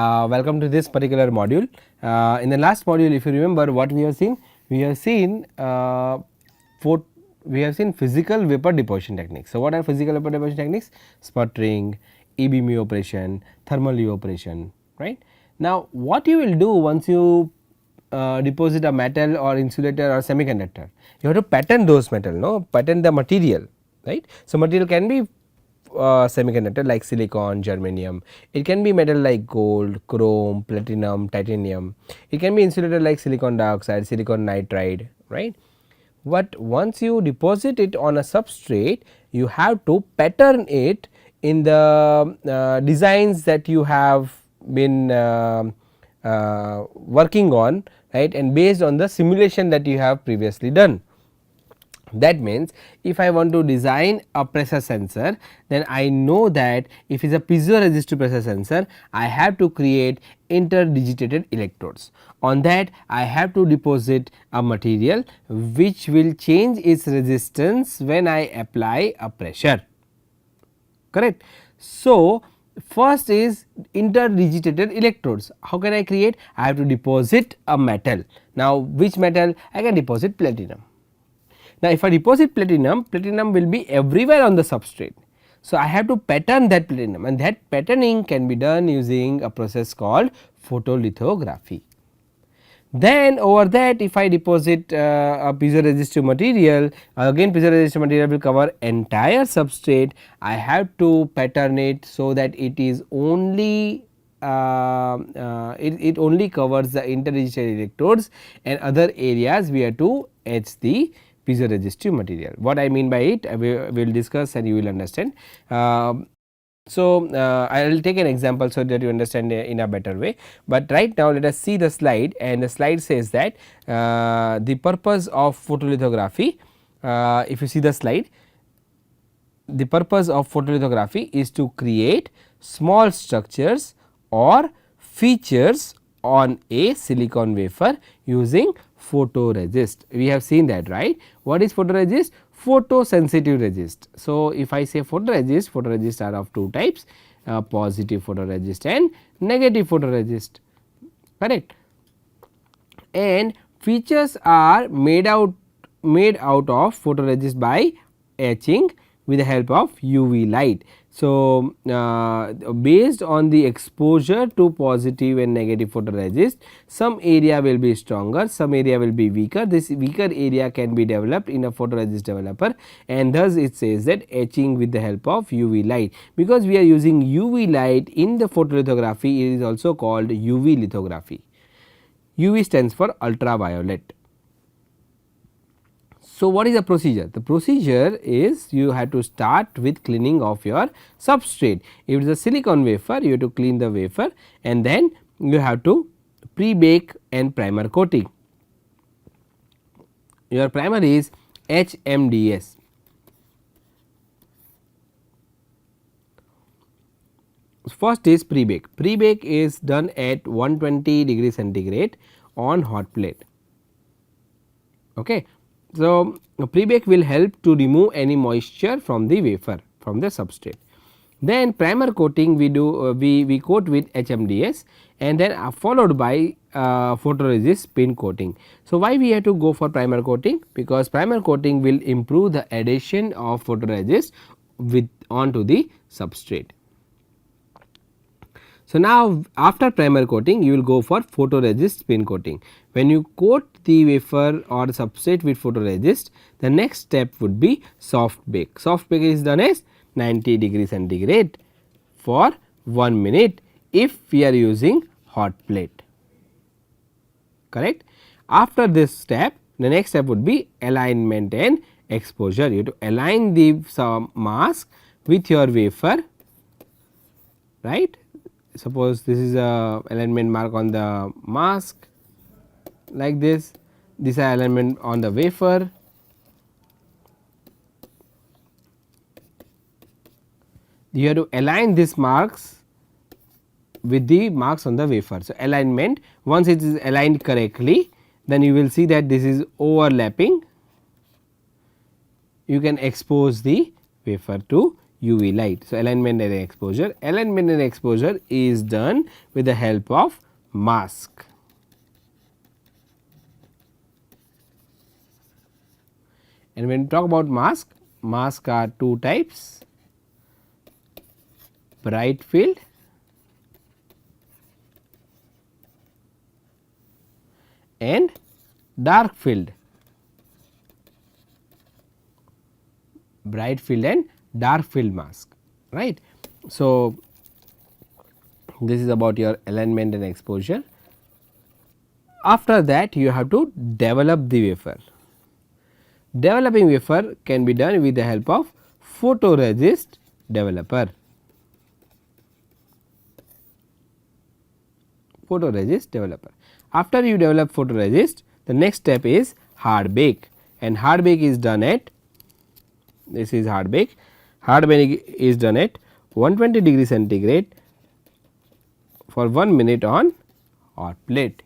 Welcome to this particular module. In the last module, if you remember what we have seen, we have seen physical vapor deposition techniques. So, what are physical vapor deposition techniques? Sputtering, e-beam evaporation, thermal evaporation, right. Now, what you will do once you deposit a metal or insulator or semiconductor, you have to pattern those metal, no, pattern the material, right. So, material can be semiconductor like silicon, germanium, it can be metal like gold, chrome, platinum, titanium, it can be insulator like silicon dioxide, silicon nitride, right. But once you deposit it on a substrate, you have to pattern it in the designs that you have been working on, right, and based on the simulation that you have previously done. That means, if I want to design a pressure sensor, then I know that if it is a piezoresistive pressure sensor, I have to create interdigitated electrodes. On that, I have to deposit a material which will change its resistance when I apply a pressure, correct. So, first is interdigitated electrodes. How can I create? I have to deposit a metal. Now, which metal? I can deposit platinum. Now, if I deposit platinum, platinum will be everywhere on the substrate. So, I have to pattern that platinum, and that patterning can be done using a process called photolithography. Then over that, if I deposit a piezoresistive material, again piezoresistive material will cover entire substrate. I have to pattern it so that it is only it only covers the interdigital electrodes, and other areas we have to etch the piezoresistive material. What I mean by it, we will discuss and you will understand. I will take an example so that you understand in a better way, but right now let us see the slide, and the slide says that the purpose of photolithography, if you see the slide, the purpose of photolithography is to create small structures or features on a silicon wafer using photoresist. We have seen that, right. What is photoresist? Photosensitive resist. So, if I say photoresist, photoresist are of two types, positive photoresist and negative photoresist, correct. And features are made out of photoresist by etching with the help of UV light. So, based on the exposure to positive and negative photoresist, some area will be stronger, some area will be weaker. This weaker area can be developed in a photoresist developer, and thus it says that etching with the help of UV light. Because we are using UV light in the photolithography, it is also called UV lithography. UV stands for ultraviolet. So, what is the procedure? The procedure is you have to start with cleaning of your substrate. If it is a silicon wafer, you have to clean the wafer, and then you have to pre-bake and primer coating. Your primer is HMDS. First is pre-bake. Pre-bake is done at 120 degree centigrade on hot plate. Okay. So, pre-bake will help to remove any moisture from the wafer, from the substrate. Then primer coating we do we coat with HMDS, and then followed by photoresist spin coating. So, why we have to go for primer coating? Because primer coating will improve the adhesion of photoresist with onto the substrate. So, now after primer coating you will go for photoresist spin coating. When you coat the wafer or substrate with photoresist, the next step would be soft bake. Soft bake is done as 90 degree centigrade for 1 minute if we are using hot plate, correct. After this step, the next step would be alignment and exposure. You have to align the mask with your wafer, right. Suppose this is a alignment mark on the mask like this, this is alignment on the wafer. You have to align these marks with the marks on the wafer. So, alignment, once it is aligned correctly, then you will see that this is overlapping. You can expose the wafer to UV light. So, alignment and exposure. Alignment and exposure is done with the help of mask. And when we talk about mask, mask are two types, bright field and dark field. Bright field and dark field mask, right. So, this is about your alignment and exposure. After that you have to develop the wafer. Developing wafer can be done with the help of photoresist developer. Photoresist developer. After you develop photoresist, the next step is hard bake, and hard bake is done at, this is hard bake. Hard bake is done at 120 degree centigrade for 1 minute on hot plate.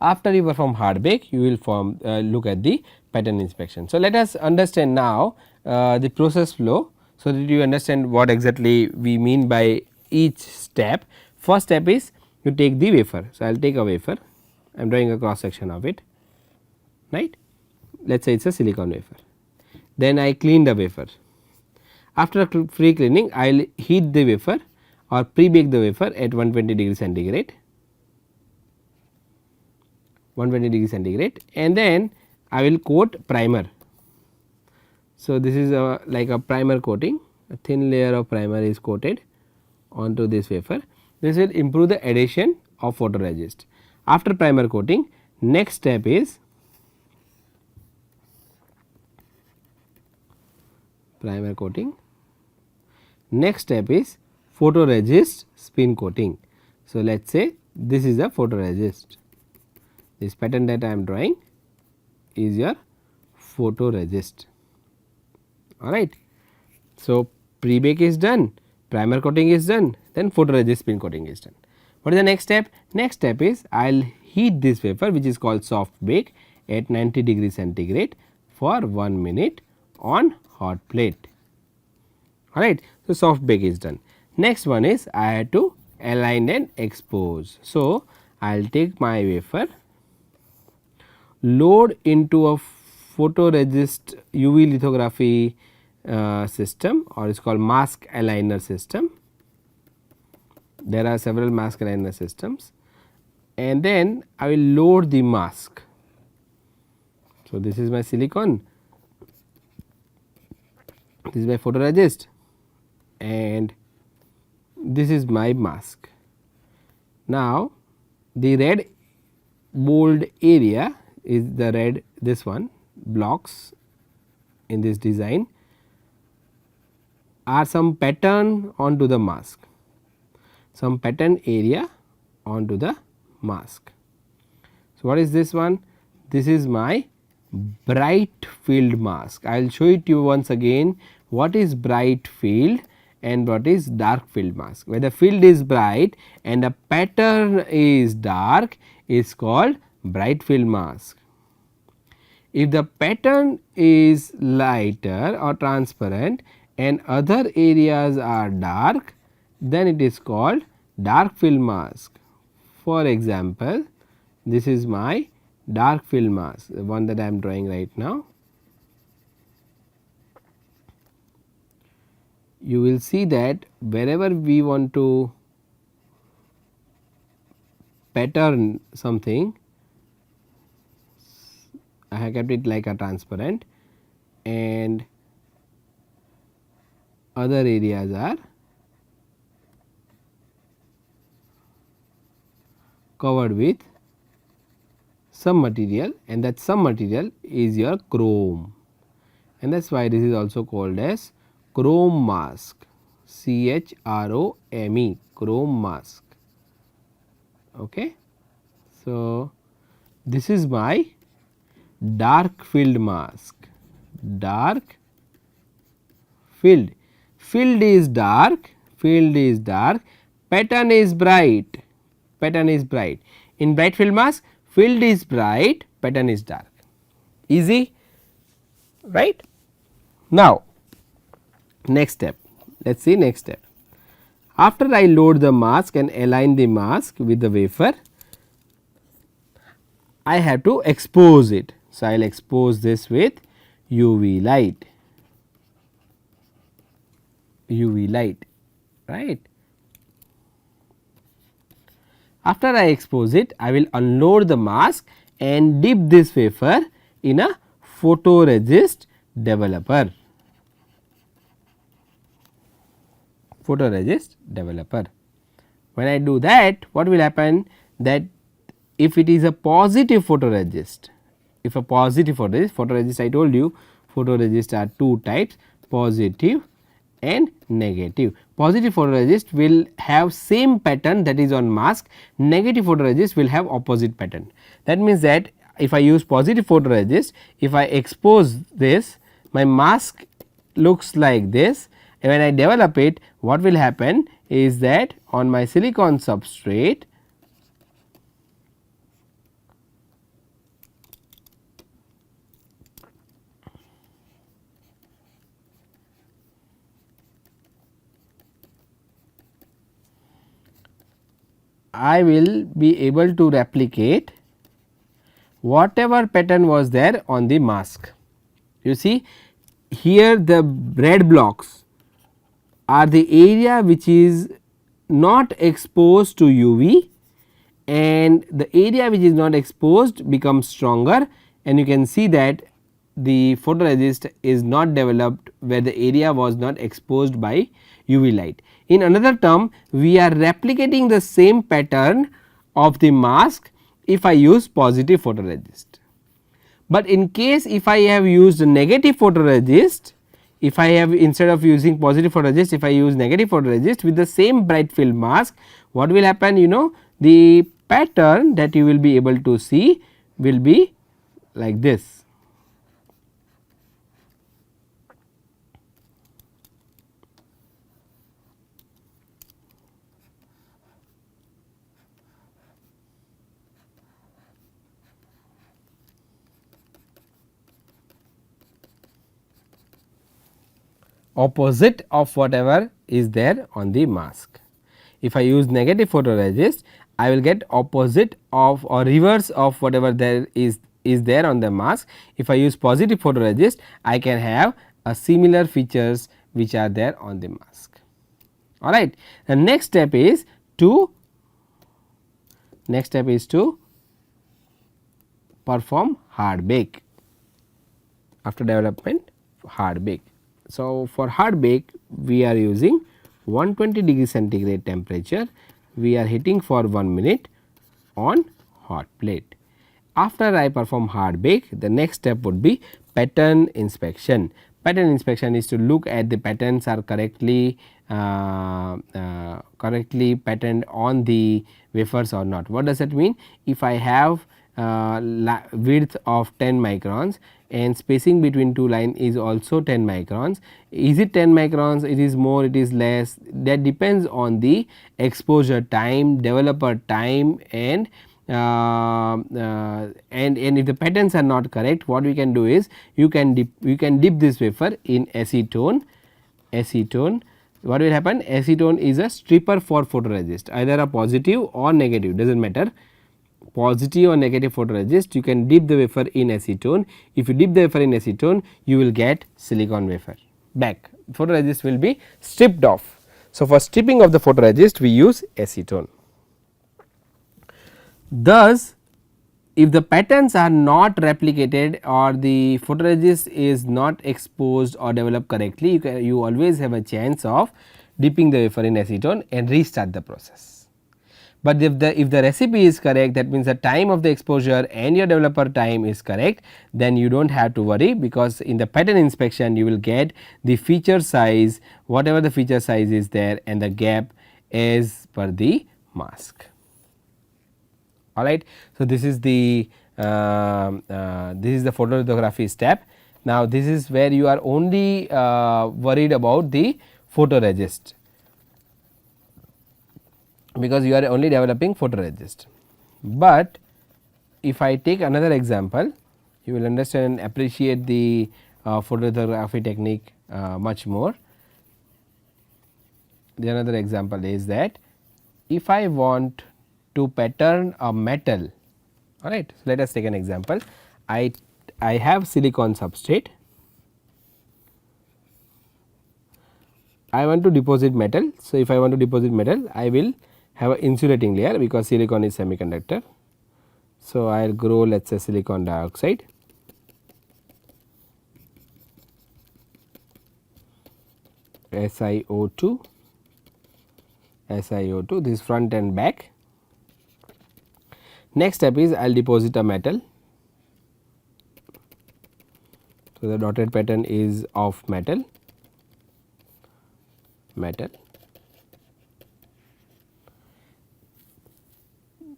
After you perform hard bake, you will look at the pattern inspection. So, let us understand now the process flow, so that you understand what exactly we mean by each step. First step is you take the wafer. So, I will take a wafer, I am drawing a cross section of it, right. Let us say it is a silicon wafer. Then I clean the wafer. After free cleaning, I will heat the wafer or pre-bake the wafer at 120 degree centigrade. 120 degree centigrade, and then I will coat primer. So, this is like a primer coating, a thin layer of primer is coated onto this wafer. This will improve the adhesion of photoresist. After primer coating, next step is primer coating. Next step is photoresist spin coating. So, let us say this is a photoresist. This pattern that I am drawing is your photoresist, alright. So, pre-bake is done, primer coating is done, then photoresist spin coating is done. What is the next step? Next step is I will heat this wafer, which is called soft bake, at 90 degree centigrade for 1 minute on hot plate, alright. So, soft bake is done. Next one is I have to align and expose. So, I will take my wafer, load into a photoresist UV lithography system, or it is called mask aligner system. There are several mask aligner systems, and then I will load the mask. So, this is my silicon, this is my photoresist, and this is my mask. Now, the red bold area is the red, this one blocks in this design are some pattern onto the mask, some pattern area onto the mask. So, what is this one? This is my bright field mask. I will show it to you once again what is bright field and what is dark field mask. Where the field is bright and the pattern is dark is called bright field mask. If the pattern is lighter or transparent and other areas are dark, then it is called dark field mask. For example, this is my dark field mask, the one that I am drawing right now. You will see that wherever we want to pattern something, I have kept it like a transparent and other areas are covered with some material, and that some material is your chrome, and that is why this is also called as chrome mask, CHROME, chrome mask. Okay. So, this is my dark field mask, dark field, field is dark, pattern is bright, pattern is bright. In bright field mask, field is bright, pattern is dark, easy, right. Now, next step, let us see next step. After I load the mask and align the mask with the wafer, I have to expose it. So, I will expose this with UV light, right. After I expose it, I will unload the mask and dip this wafer in a photoresist developer. When I do that, what will happen, that if it is a positive photoresist, if a positive photoresist, I told you photoresist are two types, positive and negative. Positive photoresist will have same pattern, that is on mask, negative photoresist will have opposite pattern. That means that if I use positive photoresist, if I expose this, my mask looks like this, and when I develop it, what will happen is that on my silicon substrate, I will be able to replicate whatever pattern was there on the mask. You see here the red blocks are the area which is not exposed to UV, and the area which is not exposed becomes stronger, and you can see that the photoresist is not developed where the area was not exposed by UV light. In another term, we are replicating the same pattern of the mask if I use positive photoresist. But in case if I have used negative photoresist, if I have, instead of using positive photoresist, if I use negative photoresist with the same bright field mask, what will happen, you know, the pattern that you will be able to see will be like this. Opposite of whatever is there on the mask. If I use negative photoresist, I will get opposite of or reverse of whatever there is there on the mask. If I use positive photoresist, I can have a similar features which are there on the mask. All right. The next step is to perform hard bake. After development, hard bake. So, for hard bake we are using 120 degree centigrade temperature, we are heating for 1 minute on hot plate. After I perform hard bake, the next step would be pattern inspection. Pattern inspection is to look at the patterns are correctly patterned on the wafers or not. What does that mean? If I have width of 10 microns and spacing between two line is also 10 microns, is it 10 microns, it is more, it is less, that depends on the exposure time, developer time, and if the patterns are not correct, what we can do is you can dip this wafer in acetone. What will happen? Acetone is a stripper for photoresist, either a positive or negative, does not matter, positive or negative photoresist, you can dip the wafer in acetone. If you dip the wafer in acetone, you will get silicon wafer back, photoresist will be stripped off. So, for stripping of the photoresist we use acetone. Thus, if the patterns are not replicated or the photoresist is not exposed or developed correctly, you always have a chance of dipping the wafer in acetone and restart the process. But if the recipe is correct, that means the time of the exposure and your developer time is correct, then you do not have to worry, because in the pattern inspection you will get the feature size, whatever the feature size is there, and the gap as per the mask. All right. So, this is the photolithography step. Now, this is where you are only worried about the photoresist, because you are only developing photoresist. But if I take another example, you will understand and appreciate the photolithography technique much more. The another example is that if I want to pattern a metal, alright. So, let us take an example. I have silicon substrate, I want to deposit metal. So, if I want to deposit metal, I will have an insulating layer because silicon is semiconductor. So, I will grow let us say silicon dioxide, SiO2, SiO2, this is front and back. Next step is I will deposit a metal. So, the dotted pattern is of metal.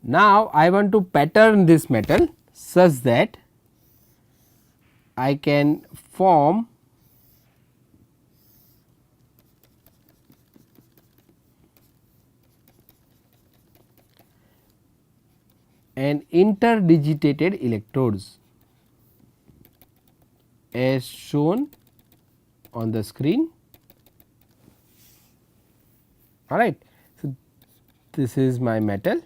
Now, I want to pattern this metal such that I can form an interdigitated electrodes as shown on the screen. Alright. So, this is my metal,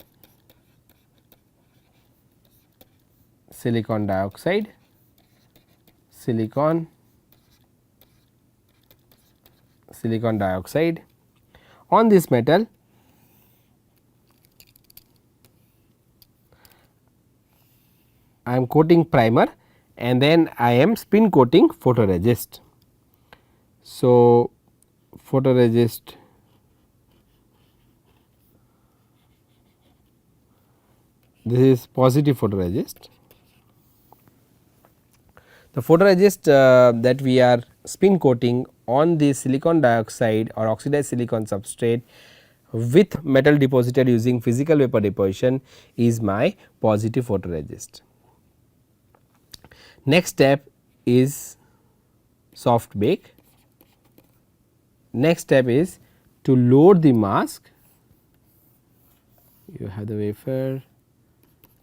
silicon dioxide, silicon dioxide. On this metal, I am coating primer and then I am spin coating photoresist. So, photoresist, this is positive photoresist. The photoresist that we are spin coating on the silicon dioxide or oxidized silicon substrate with metal deposited using physical vapor deposition is my positive photoresist. Next step is soft bake. Next step is to load the mask. You have the wafer,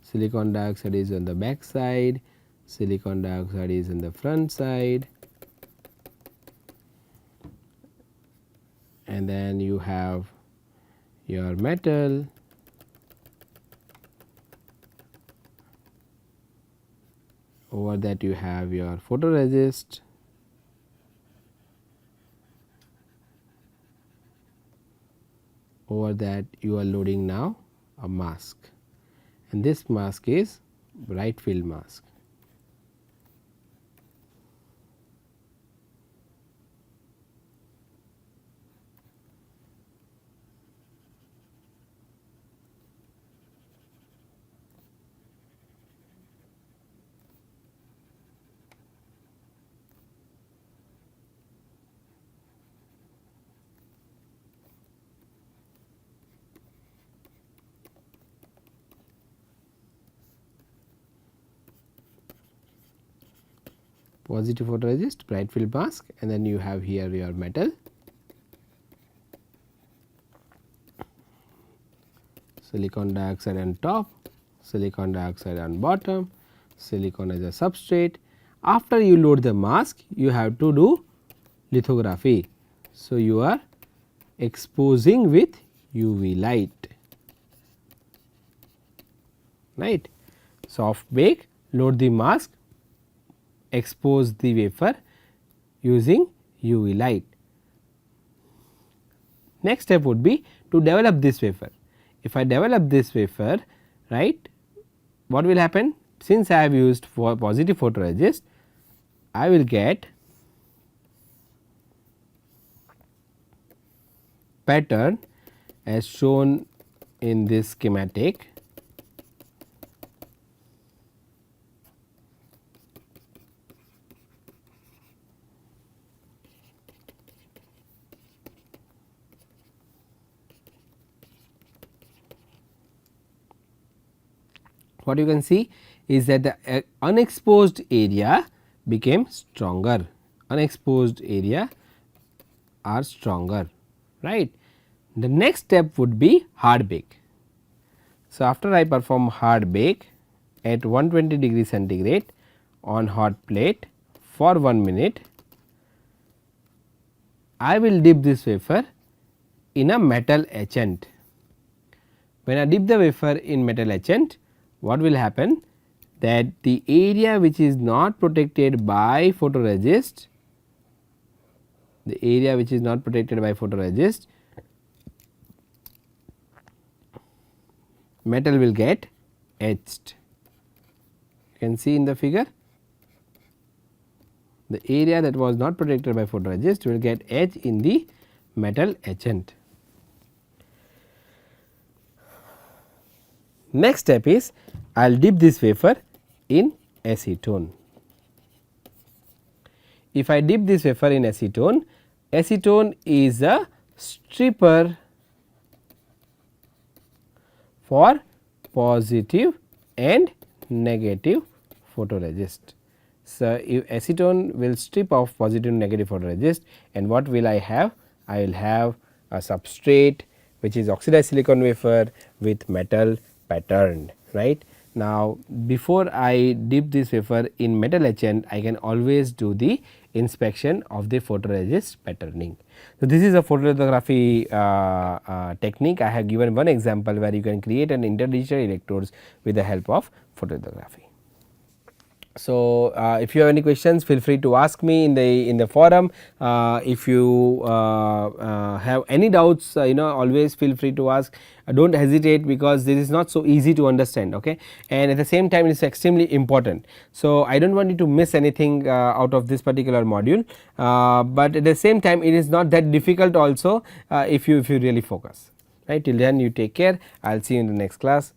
silicon dioxide is on the back side, silicon dioxide is on the front side, and then you have your metal, over that you have your photoresist, over that you are loading now a mask, and this mask is bright field mask. Positive photoresist, bright field mask, and then you have here your metal, silicon dioxide on top, silicon dioxide on bottom, silicon as a substrate. After you load the mask, you have to do lithography. So, you are exposing with UV light, right. Soft bake, load the mask, expose the wafer using UV light. Next step would be to develop this wafer. If I develop this wafer, right, what will happen? Since I have used for positive photoresist, I will get pattern as shown in this schematic. What you can see is that the unexposed area became stronger, unexposed area are stronger, right. The next step would be hard bake. So, after I perform hard bake at 120 degree centigrade on hot plate for 1 minute, I will dip this wafer in a metal etchant. When I dip the wafer in metal etchant, what will happen, that the area which is not protected by photoresist, the area which is not protected by photoresist, metal will get etched. You can see in the figure, the area that was not protected by photoresist will get etched in the metal etchant. Next step is, I will dip this wafer in acetone. If I dip this wafer in acetone, acetone is a stripper for positive and negative photoresist. So, if acetone will strip off positive and negative photoresist, and what will I have? I will have a substrate which is oxidized silicon wafer with metal patterned, right. Now, before I dip this wafer in metal etchant, I can always do the inspection of the photoresist patterning. So, this is a photolithography technique. I have given one example where you can create an interdigital electrodes with the help of photolithography. So, if you have any questions, feel free to ask me in the forum. If you have any doubts, always feel free to ask. Do not hesitate, because this is not so easy to understand, okay, and at the same time it is extremely important. So, I do not want you to miss anything out of this particular module, but at the same time it is not that difficult also if you really focus, right. Till then, you take care. I will see you in the next class.